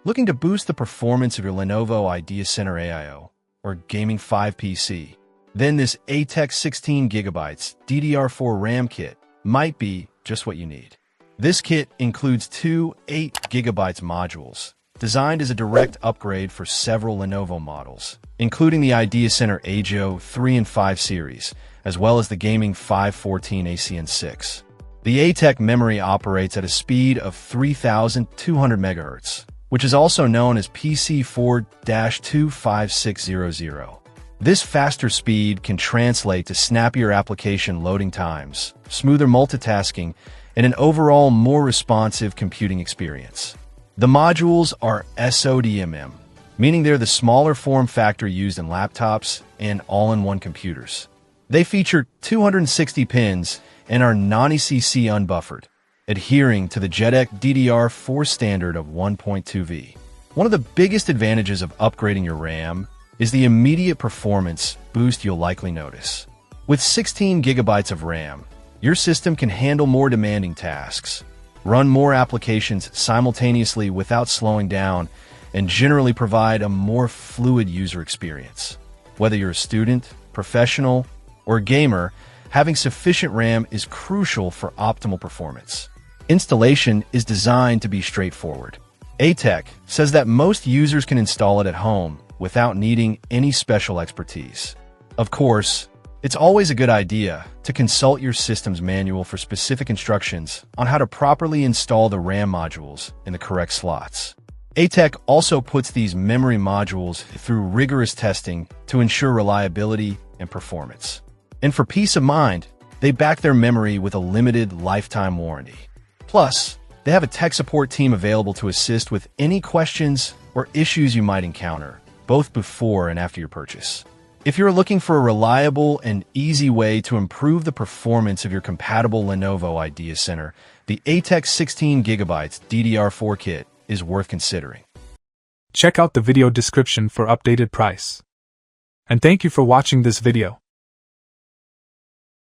Looking to boost the performance of your Lenovo IdeaCentre AIO or Gaming 5 PC? Then this ATEC 16GB DDR4 RAM kit might be just what you need. This kit includes two 8GB modules, designed as a direct upgrade for several Lenovo models, including the IdeaCentre AIO 3 and 5 series, as well as the Gaming 514 ACN6. The ATEC memory operates at a speed of 3,200 MHz, which is also known as PC4-25600. This faster speed can translate to snappier application loading times, smoother multitasking, and an overall more responsive computing experience. The modules are SODMM, meaning they're the smaller form factor used in laptops and all-in-one computers. They feature 260 pins and are non-ECC unbuffered, adhering to the JEDEC DDR4 standard of 1.2V. One of the biggest advantages of upgrading your RAM is the immediate performance boost you'll likely notice. With 16 GB of RAM, your system can handle more demanding tasks, run more applications simultaneously without slowing down, and generally provide a more fluid user experience. Whether you're a student, professional, or gamer, having sufficient RAM is crucial for optimal performance. Installation is designed to be straightforward. ATEC says that most users can install it at home without needing any special expertise. Of course, it's always a good idea to consult your system's manual for specific instructions on how to properly install the RAM modules in the correct slots. ATEC also puts these memory modules through rigorous testing to ensure reliability and performance. And for peace of mind, they back their memory with a limited lifetime warranty. Plus, they have a tech support team available to assist with any questions or issues you might encounter, both before and after your purchase. If you're looking for a reliable and easy way to improve the performance of your compatible Lenovo IdeaCentre, the ATEC 16GB DDR4 kit is worth considering. Check out the video description for updated price. And thank you for watching this video.